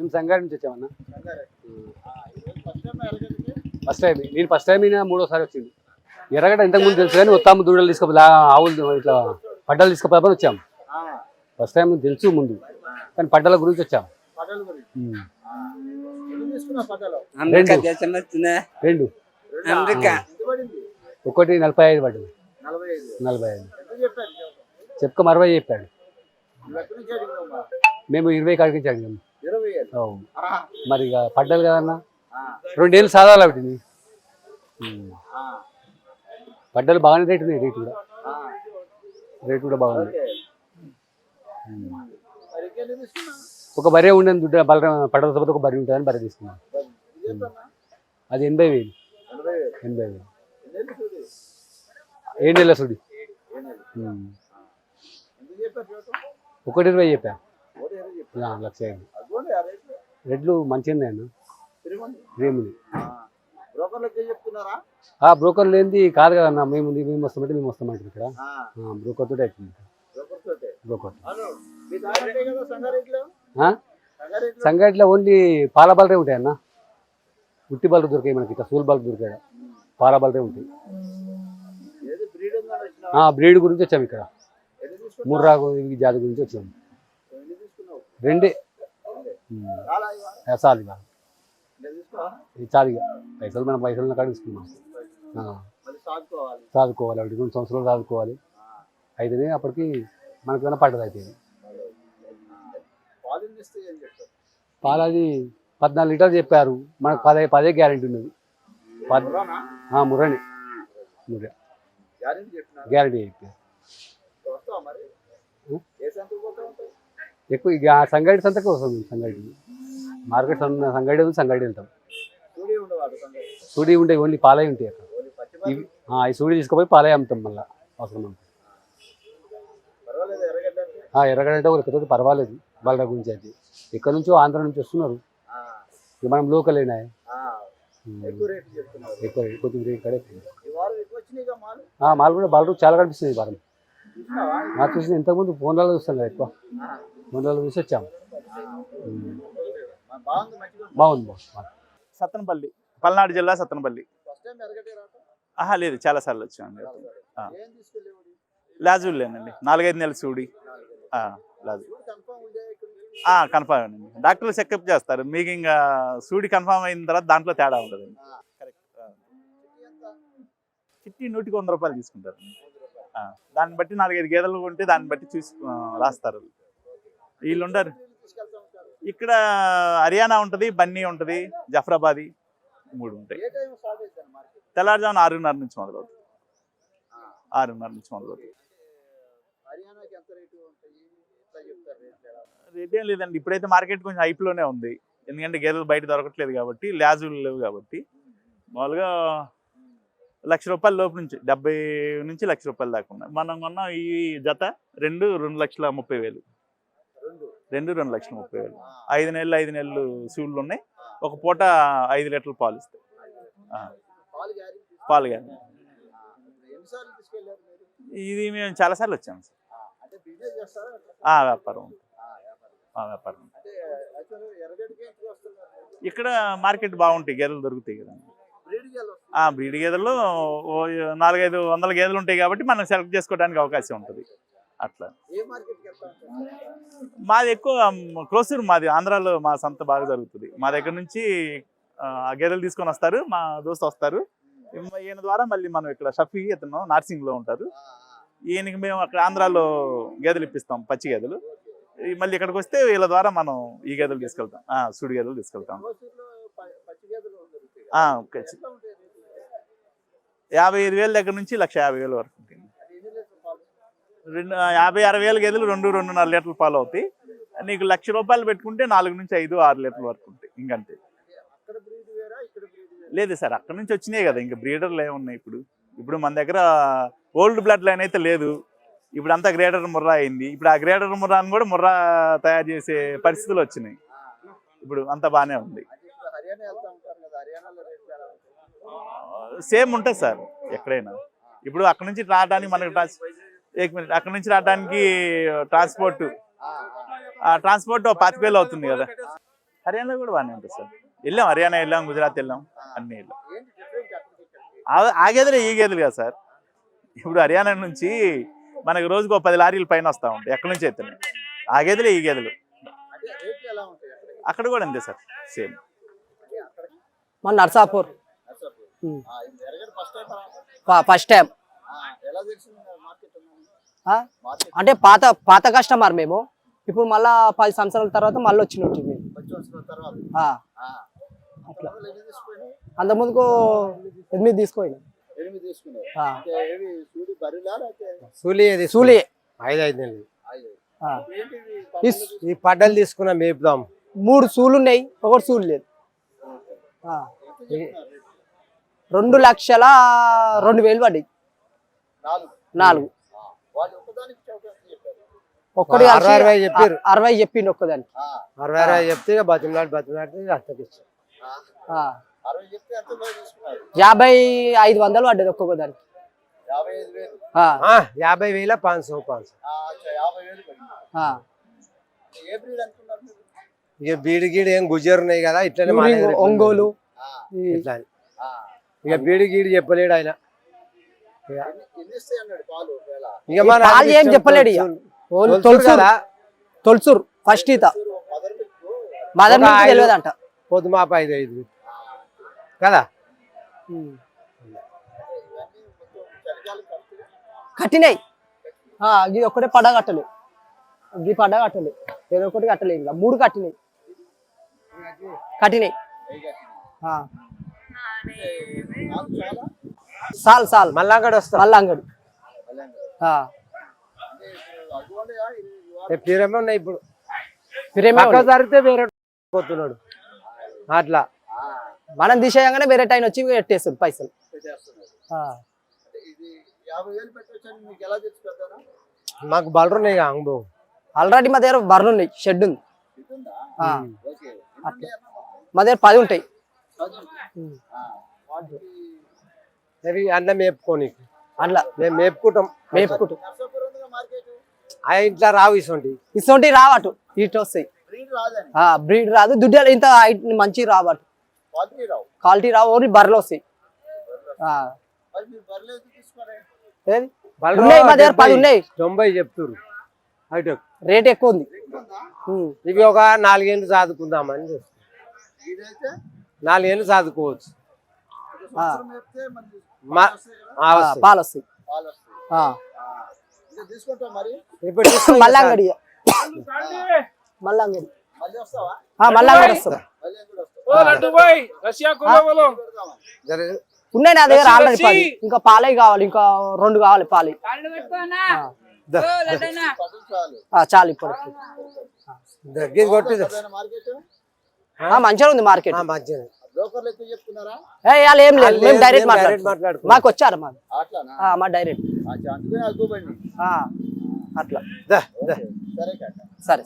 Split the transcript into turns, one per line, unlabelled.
మేము సంగారెడ్డి నుంచి వచ్చామన్నా. First time నేను ఫస్ట్ టైం మూడోసారి వచ్చింది. ఎర్రగడ్డ ఇంతకుముందు తెలుసు కానీ వస్తాము దూడలు తీసుకుపోయి ఆవులు ఇట్లా పడ్డలు తీసుకుపోయి వచ్చాము. ఫస్ట్ టైం తెలుసు ముందు కానీ పడ్డల గురించి వచ్చాము. రెండు ఒకటి 45 పడ్డది. 45 చెప్పుక 60 చెప్పాడు. మేము 20 కాడికి అడిగాము. మరి ఇక పడ్డలు కదన్నా 2 ఏళ్ళు సాధాలు ఒకటి పడ్డలు బాగానే రేటు ఉన్నాయి. రేటు కూడా బాగుంది. ఒక బర్రె ఉండని దుడ్డ పడ్డల తర్వాత ఒక బర్రె ఉంటుందని బర్రె తీసుకున్నాం. అది 80,000. 80,000 7 నెలల సుడి. 1,20,000 చెప్పా. 1,00,000. రెడ్లు మంచిగా ఉన్నాయన్న. బ్రోకర్ లేనిది కాదు కదన్నా. మేము వస్తామంటే మేము వస్తామంటారు ఇక్కడ. బ్రోకర్ తోటి అవుతుంది. సంగారెడ్డిలో ఓన్లీ పాల బలరే ఉంటాయన్న. ఉట్టి బల్లు దొరికాయి మనకి. ఇక్కడ సూల్ బల్బ్ దొరికాయి. పాల బలరే ఉంటాయి. బ్రీడ్ గురించి వచ్చాము ఇక్కడ. ముర్రా జాతి గురించి వచ్చాము. 2 చాలు చాలుగా పైసలు మనం పైసలు కాడ తీసుకున్నాం. చదువుకోవాలి. 2 సంవత్సరాలు చదువుకోవాలి. అయితే అప్పటికి మనకి ఏమైనా పడ్డది. అయితే పాలు అది 14 లీటర్లు చెప్పారు. మనకు 10 గ్యారెంటీ ఉన్నది. ముర్రని గ్యారెంటీ చెప్పారు. ఎక్కువ ఇక సంగారెడ్డి సంతకే వస్తుంది. సంగారెడ్డి మార్కెట్ సంగారెడ్డి వెళ్తాం. సూడి ఉండే ఓన్లీ పాలే ఉంటాయి అక్కడ. ఈ సూడి తీసుకుపోయి పాలే అమ్ముతాం మళ్ళీ అవసరం అంటే. ఎర్రగడ్డ అంటే ఒకరితో పర్వాలేదు. వాళ్ళ గురించి అయితే ఇక్కడ నుంచో ఆంధ్ర నుంచి వస్తున్నారు. ఇక మనం లోకల్ అయినా ఎక్కువ కొద్దిగా రేట్ కడే. మాల్ కూడా బాగా చాలా కనిపిస్తుంది. వారం చూసి ఇంతకుముందు ఫోన్లలో చూస్తాం కదా. ఎక్కువ ఫోన్లలో చూసి వచ్చాము. బాగుంది.
సత్తెనపల్లి, పల్నాడు జిల్లా సత్తెనపల్లి. లేదు, చాలా సార్లు వచ్చామండి. లాజులేనండి. 4-5 నెలల సూడి. లాజు కన్ఫామ్ అండి. డాక్టర్లు చెకప్ చేస్తారు. మీకు ఇంకా సూడి కన్ఫామ్ అయిన తర్వాత దాంట్లో తేడా ఉండదండి. కరెక్ట్. చిట్టి 100 రూపాయలు తీసుకుంటారు. దాన్ని బట్టి 4-5 గేదెలు ఉంటే దాన్ని బట్టి చూసి రాస్తారు. వీళ్ళు ఉండరు. ఇక్కడ హర్యానా ఉంటుంది, బన్నీ ఉంటుంది, జఫ్రాబాదీ 3 ఉంటాయి. తెల్లారుజామున 6:30 నుంచి మొదలవుతుంది. 6:30 నుంచి మొదలవుతుంది. రేట్ ఏం లేదండి. ఇప్పుడైతే మార్కెట్ కొంచెం హైప్లోనే ఉంది. ఎందుకంటే గేదెలు బయట దొరకట్లేదు కాబట్టి, ల్యాజులు లేవు కాబట్టి. మామూలుగా ₹1,00,000 లోపు నుంచి 70 నుంచి ₹1,00,000 దాకా ఉన్నాయి. మనం కొన్న ఈ జత 2,230,000. 2,230,000. 5 నెలలు సూళ్ళు ఉన్నాయి. ఒక పూట 5 లీటర్ల పాలు ఇస్తాయి. పాలు కానీ ఇది మేము చాలాసార్లు వచ్చాము సార్. వ్యాపారం. ఇక్కడ మార్కెట్ బాగుంటాయి. గేదెలు దొరుకుతాయి కదా. బ్రీడ్ గేదెల్లో 400-500 గేదెలు ఉంటాయి కాబట్టి మనం సెలెక్ట్ చేసుకోవడానికి అవకాశం ఉంటుంది. అట్లా మాది ఎక్కువ క్రోసూరు. మాది ఆంధ్రాలో మా సంత బాగా జరుగుతుంది. మా దగ్గర నుంచి గేదెలు తీసుకొని వస్తారు. మా దోస్తు వస్తారు. ఈయన ద్వారా మళ్ళీ మనం ఇక్కడ షఫీ ఇతను నార్సింగ్లో ఉంటారు. ఈయనకి మేము అక్కడ ఆంధ్రాలో గేదెలు ఇప్పిస్తాం, పచ్చి గేదెలు. మళ్ళీ ఇక్కడికి వస్తే వీళ్ళ ద్వారా మనం ఈ గేదెలు తీసుకెళ్తాం. సుడి గేదెలు తీసుకెళ్తాం. 55,000 దగ్గర నుంచి 1,50,000 వరకు ఉంటుంది. 50-60 గేదెలు 2-2.5 లీటర్ల పాలు అవుతాయి. నీకు ₹1,00,000 పెట్టుకుంటే 4 నుంచి 5-6 లీటర్ల వరకు ఉంటాయి. ఇంకంతే. లేదు సార్, అక్కడ నుంచి వచ్చినాయి కదా. ఇంకా బ్రీడర్లు ఏమున్నాయి ఇప్పుడు మన దగ్గర ఓల్డ్ బ్లడ్ లైన్ అయితే లేదు. ఇప్పుడు అంతా గ్రేటర్ ముర్రా అయింది. ఇప్పుడు ఆ గ్రేటర్ ముర్రాను కూడా ముర్రా తయారు చేసే పరిస్థితులు వచ్చినాయి. ఇప్పుడు అంతా బాగానే ఉంది. సేమ్ ఉంటుంది సార్ ఎక్కడైనా. ఇప్పుడు అక్కడ నుంచి రావడానికి మనకు అక్కడ నుంచి రావడానికి ట్రాన్స్పోర్ట్ 25,000 అవుతుంది కదా. హర్యానాలో కూడా బాగానే ఉంటుంది సార్. వెళ్ళాం, హర్యానా వెళ్ళాం, గుజరాత్ వెళ్ళాం, అన్నీ వెళ్ళాం. ఆ గేదెలు ఈ గేదెలు కదా సార్. ఇప్పుడు హర్యానా నుంచి మనకు రోజుకు 10 లారీలు పైన వస్తూ ఉంటాయి, ఎక్కడి నుంచి అయితే. ఆ గేదెలు ఈ గేదెలు అక్కడ కూడా అంతే సార్, సేమ్.
మన నర్సాపూర్ ఫస్ట్ టైం. అంటే పాత కస్టమర్ మేము. ఇప్పుడు మళ్ళా 10 సంవత్సరాల తర్వాత మళ్ళీ వచ్చినట్టు మేము. అట్లా అంత ముందుకు 8 తీసుకోండి. సూలి
5 నెలలు ఈ పడ్డలు తీసుకున్నా మేపుదాం.
3 సూలు ఉన్నాయి, ఒకటి సూలు లేదు. 2,02,000 పడ్డాయి. 4 ఒక్కటి
60 చెప్పారు.
60 చెప్పిండు ఒక్కదానికి.
60 చెప్తే బతిమలాడి అత్తకిచ్చారు.
55,500 పడ్డది ఒక్కొక్క దానికి.
50,000 500. ఇక బీడి గీడి ఏం గుజరున్నాయి కదా, ఇట్లనే
ఒంగోలు
ఇట్లా. ఇక బీడి గీడి చెప్పలేడు ఆయన. ఇక మన
పాలు ఏం చెప్పలేడు. తొలసూరు ఫస్ట్ ఈత మదర్ మిల్క్ తెలియదంట.
పొద్దుమాప 5 కదా.
కట్టినాయి. ఇది ఒక్కటే పడ కట్టలే, ఇది పడ కట్టలే, ఏదో ఒకటి కట్టలేదు. ఇంకా 3 కట్టినాయి. సాల్
మల్లంగడి వస్తా.
మల్లంగడి
పిరమే ఉన్నాయి ఇప్పుడు.
పిరమే
జరిగితే వేరే పోతున్నాడు అట్లా.
మనం దిశయంగానే వేరే టైం వచ్చి పెట్టేస్తుంది పైసలు.
మాకు బలరు ఉన్నాయి అనుభవం.
ఆల్రెడీ మా దగ్గర బర్రెలు ఉన్నాయి, షెడ్ ఉంది. మా దగ్గర 10 ఉంటాయి.
అవి అన్న మేపుకోని
అట్లా
మేము మేపుకుంటాం. ఆ ఇంట్లో రావు
ఇసొంటి రావటు, ఇటు వస్తాయి. బ్రీడ్ రాదు, దుడ్డు ఇంత మంచి రావటు, క్వాలిటీ రావు, ఓన్లీ బర్రెలు వస్తాయి. ఉన్నాయి మా దగ్గర 10 ఉన్నాయి.
90 చెప్తున్నారు.
రేట్ ఎక్కువ ఉంది.
ఇవి ఒక 4 ఏళ్ళు చదువుకుందామని చూస్తాం. 4 ఏళ్ళు చదువుకోవచ్చు.
పాలు వస్తాయి. మల్లంగడి మల్లంగడి మల్లంగడి వస్తాం. ఉన్నాయి నా దగ్గర ఆల్రెడీ 10. ఇంకా పాలే కావాలి, ఇంకా 2 కావాలి పాలు. చాలు ఇప్పుడు. మంచిగా ఉంది మార్కెట్. ఏం లేదు, మేము డైరెక్ట్ మాట్లాడుతున్నాం. మాకు వచ్చారు మా డైరెక్ట్ అట్లా. సరే.